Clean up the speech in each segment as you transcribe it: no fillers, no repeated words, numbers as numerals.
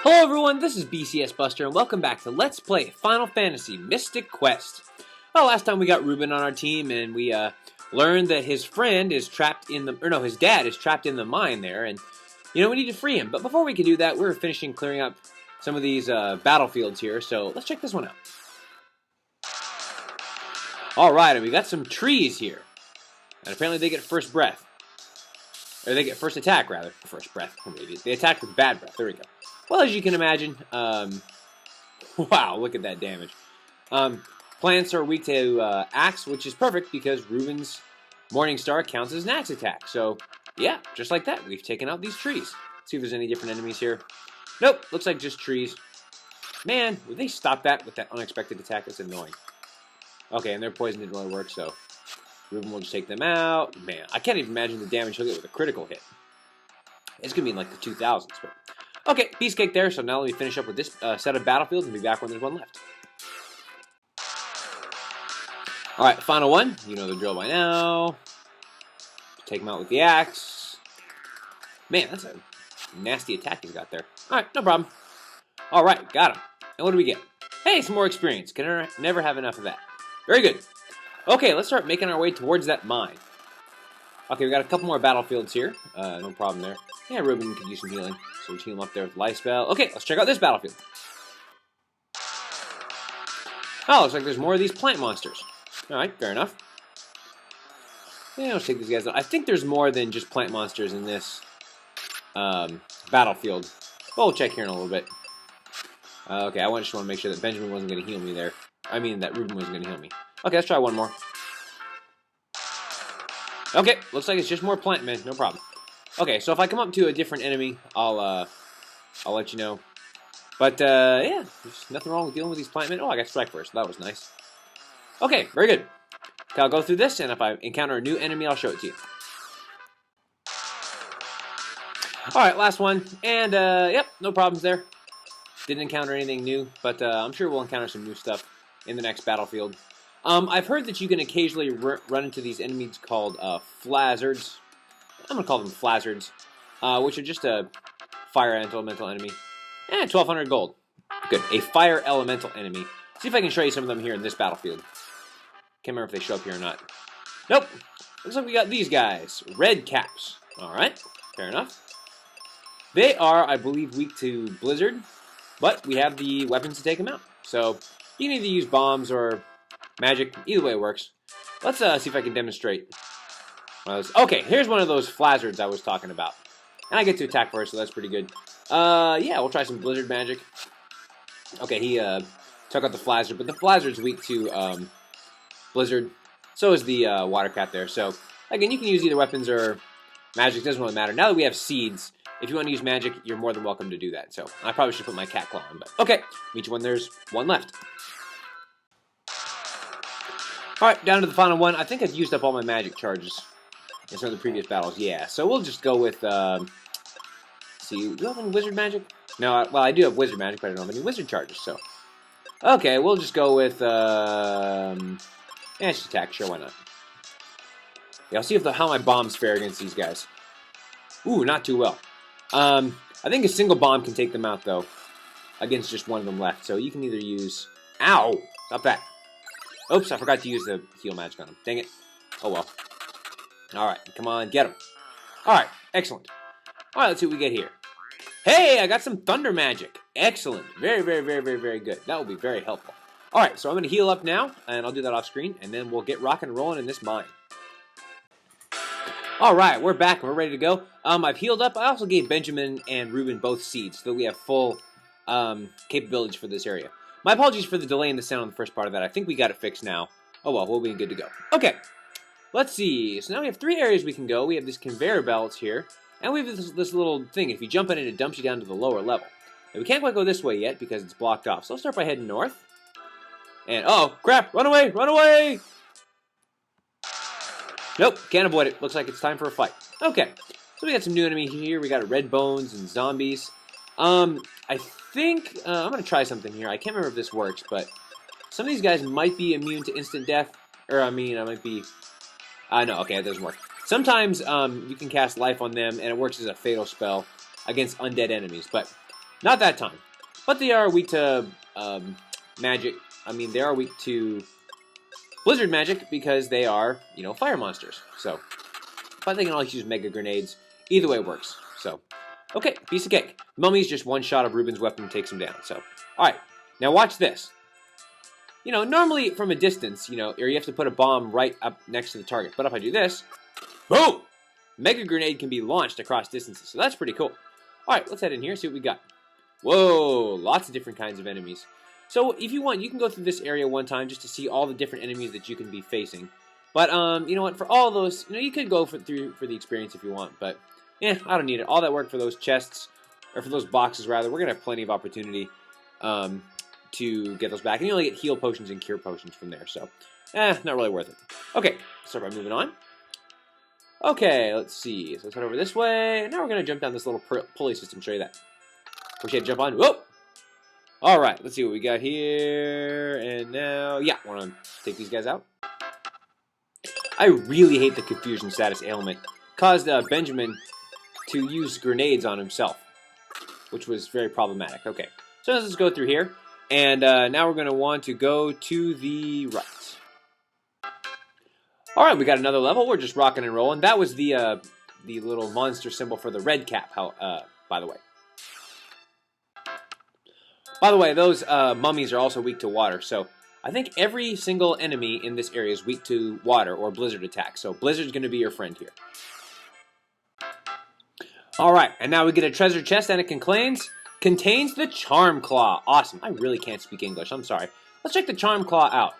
Hello everyone, this is BCS Buster, and welcome back to Let's Play Final Fantasy Mystic Quest. Well, last time we got Reuben on our team, and we learned that his friend is trapped in the, his dad is trapped in the mine there, and, we need to free him. But before we can do that, we're finishing clearing up some of these battlefields here, so let's check this one out. Alright, and we got some trees here, and apparently they get first breath. Or they get first attack, rather. First breath. They attack with bad breath. There we go. Well, as you can imagine, wow, look at that damage. Plants are weak to axe, which is perfect because Reuben's Morning Star counts as an axe attack. So, yeah, just like that, we've taken out these trees. Let's see if there's any different enemies here. Nope, looks like just trees. Man, would they stop that with that unexpected attack? That's annoying. Okay, and their poison didn't really work, so Reuben will just take them out. Man, I can't even imagine the damage he'll get with a critical hit. It's going to be in like the 2000s, but... Okay, piece cake there, so now let me finish up with this set of battlefields and be back when there's one left. Alright, final one. You know the drill by now. Take him out with the axe. Man, that's a nasty attack he's got there. Alright, no problem. Alright, got him. And what do we get? Hey, some more experience. Can never have enough of that. Very good. Okay, let's start making our way towards that mine. Okay, we got a couple more battlefields here. No problem there. Yeah, Reuben could use some healing. So we heal him up there with Life Spell. Okay, let's check out this battlefield. Oh, looks like there's more of these plant monsters. Alright, fair enough. Yeah, let's take these guys out. I think there's more than just plant monsters in this battlefield. Well, we'll check here in a little bit. Okay, I just want to make sure that Benjamin wasn't going to heal me there. I mean, that Reuben wasn't going to heal me. Okay, let's try one more. Okay, looks like it's just more plant men, no problem. Okay, so if I come up to a different enemy, I'll let you know. But yeah, there's nothing wrong with dealing with these plant men. Oh, I got strike first. That was nice. Okay, very good. Okay, I'll go through this, and if I encounter a new enemy, I'll show it to you. All right, last one, and yep, no problems there. Didn't encounter anything new, but I'm sure we'll encounter some new stuff in the next battlefield. I've heard that you can occasionally run into these enemies called Flazzards. I'm going to call them Flazzards, which are just a fire elemental enemy. 1,200 gold. Good. A fire elemental enemy. See if I can show you some of them here in this battlefield. Can't remember if they show up here or not. Nope. Looks like we got these guys. Red caps. Alright. Fair enough. They are, I believe, weak to Blizzard, but we have the weapons to take them out. So, you can either use bombs or magic. Either way it works. Let's see if I can demonstrate. Okay, here's one of those Flazzards I was talking about. And I get to attack first, so that's pretty good. Yeah, we'll try some Blizzard magic. Okay, he took out the Flazzard, but the Flazzard's weak to Blizzard. So is the Water Cat there. So, again, you can use either weapons or magic. Doesn't really matter. Now that we have seeds, if you want to use magic, you're more than welcome to do that. So, I probably should put my cat claw on, but okay. Meet you when there's one left. Alright, down to the final one. I think I've used up all my magic charges in some of the previous battles. Yeah, so we'll just go with, see, do you have any wizard magic? No, well, I do have wizard magic, but I don't have any wizard charges, so. Okay, we'll just go with, just attack, sure, why not? Yeah, I'll see if how my bombs fare against these guys. Ooh, not too well. I think a single bomb can take them out, though, against just one of them left. So you can either use... Ow! Stop that. Oops, I forgot to use the heal magic on him. Dang it. Oh, well. Alright, come on, get him. Alright, excellent. Alright, let's see what we get here. Hey, I got some thunder magic. Excellent. Very, very, very, very, very good. That will be very helpful. Alright, so I'm going to heal up now, and I'll do that off screen, and then we'll get rocking and rolling in this mine. Alright, we're back, and we're ready to go. I've healed up. I also gave Benjamin and Reuben both seeds, so that we have full capabilities for this area. My apologies for the delay in the sound on the first part of that. I think we got it fixed now. Oh well, we'll be good to go. Okay, let's see. So now we have 3 areas we can go. We have this conveyor belts here, and we have this little thing. If you jump in it dumps you down to the lower level. And we can't quite go this way yet because it's blocked off. So I'll start by heading north. And, oh, crap! Run away! Run away! Nope, can't avoid it. Looks like it's time for a fight. Okay, so we got some new enemies here. We got red bones and zombies. I think I'm going to try something here. I can't remember if this works, but some of these guys might be immune to instant death. Or, I might be... no, okay, it doesn't work. Sometimes you can cast life on them, and it works as a fatal spell against undead enemies. But Not that time. But they are weak to magic. I mean, they are weak to blizzard magic because they are, fire monsters. So, but they can always use mega grenades. Either way works. So, okay, piece of cake. Mummy's just one shot of Reuben's weapon takes him down. So, all right, now watch this. Normally from a distance, or you have to put a bomb right up next to the target. But if I do this, boom! Mega grenade can be launched across distances. So that's pretty cool. All right, let's head in here, see what we got. Whoa, lots of different kinds of enemies. So if you want, you can go through this area one time just to see all the different enemies that you can be facing. But you know what? For all those, you could go for the experience if you want. But I don't need it. All that work for those chests, or for those boxes rather. We're gonna have plenty of opportunity to get those back, and you only get heal potions and cure potions from there. So, not really worth it. Okay, start by moving on. Okay, let's see. So let's head over this way. Now we're gonna jump down this little pulley system. Show you that. Push you had to jump on. Whoa! All right, let's see what we got here. And now, yeah, want to take these guys out. I really hate the confusion status ailment. Caused Benjamin to use grenades on himself, which was very problematic. Okay, so let's go through here. And now we're going to want to go to the right. All right, we got another level. We're just rocking and rolling. That was the little monster symbol for the red cap, by the way. By the way, those mummies are also weak to water, so I think every single enemy in this area is weak to water or blizzard attacks, so blizzard's going to be your friend here. Alright, and now we get a treasure chest, and it contains the Charm Claw. Awesome. I really can't speak English, I'm sorry. Let's check the Charm Claw out.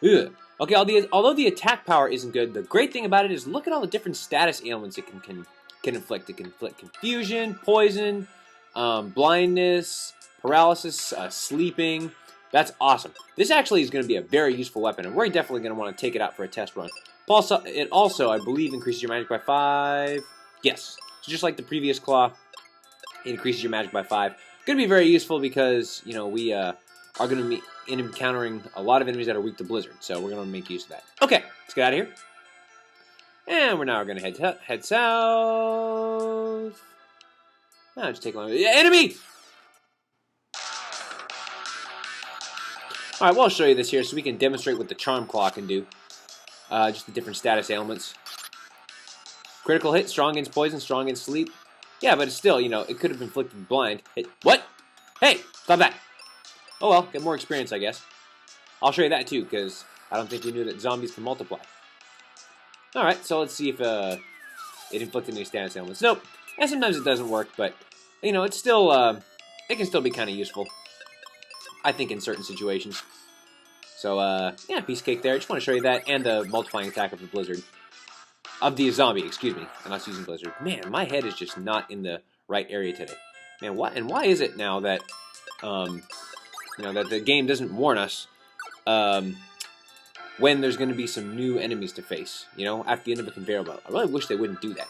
Ugh. Okay, although the attack power isn't good, the great thing about it is look at all the different status ailments it can inflict. It can inflict confusion, poison, blindness, paralysis, sleeping. That's awesome. This actually is going to be a very useful weapon, and we're definitely going to want to take it out for a test run. It also, I believe, increases your magic by 5. Yes. So just like the previous claw, it increases your magic by 5. Going to be very useful because, we are going to be encountering a lot of enemies that are weak to blizzard, so we're going to make use of that. Okay, let's get out of here. And we're now going to head south. Now just take a long enemy! Alright, well, I'll show you this here so we can demonstrate what the Charm Claw can do. Just the different status ailments. Critical hit, strong against poison, strong against sleep. Yeah, but it's still, it could have inflicted blind. Hit. What? Hey, stop that. Oh well, get more experience, I guess. I'll show you that too, because I don't think we knew that zombies can multiply. Alright, so let's see if it inflicted any status ailments. Nope. And sometimes it doesn't work, but, it's still, it can still be kind of useful. I think in certain situations. So, yeah, piece of cake there. I just want to show you that, and the multiplying attack of the blizzard. Of the zombie, excuse me. I'm not using blizzard. Man, my head is just not in the right area today. Man, why is it now that, that the game doesn't warn us, when there's going to be some new enemies to face, after the end of a conveyor belt? I really wish they wouldn't do that.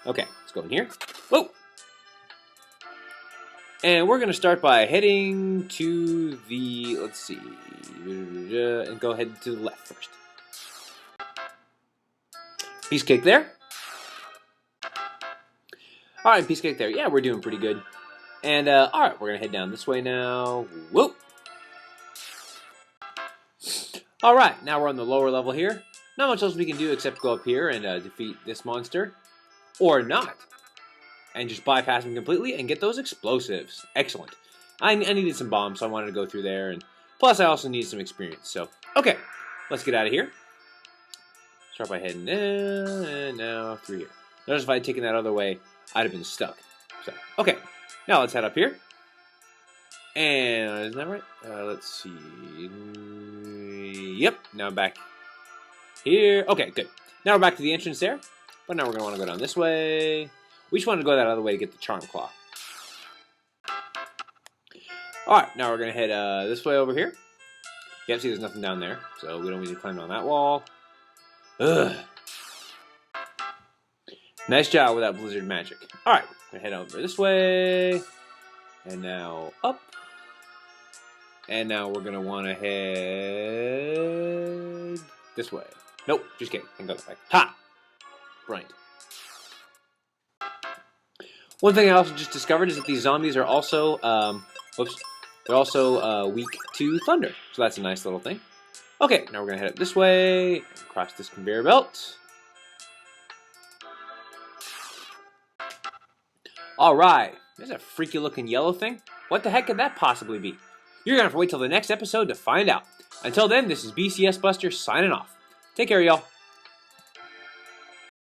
Okay, let's go in here. Whoa! And we're going to start by heading to the, let's see, and go ahead to the left first. Piece of cake there. Alright, piece of cake there. Yeah, we're doing pretty good. And, alright, we're going to head down this way now. Whoop! Alright, now we're on the lower level here. Not much else we can do except go up here and defeat this monster. Or not. And just bypass them completely and get those explosives. Excellent. I needed some bombs, so I wanted to go through there. And plus, I also need some experience. So, okay. Let's get out of here. Start by heading down, and now through here. Notice if I had taken that other way, I'd have been stuck. So, okay. Now let's head up here. And, isn't that right? Let's see. Yep. Now I'm back here. Okay, good. Now we're back to the entrance there. But now we're going to want to go down this way. We just want to go that other way to get the Charm Claw. Alright, now we're going to head this way over here. Yep, see there's nothing down there. So we don't need to climb on that wall. Ugh. Nice job with that blizzard magic. Alright, we're going to head over this way. And now up. And now we're going to want to head this way. Nope, just kidding. I can go that way. Ha! Brilliant. One thing I also just discovered is that these zombies are also, they're also weak to thunder. So that's a nice little thing. Okay, now we're going to head up this way, across this conveyor belt. Alright, there's a freaky looking yellow thing. What the heck could that possibly be? You're going to have to wait till the next episode to find out. Until then, this is BCS Buster signing off. Take care, y'all.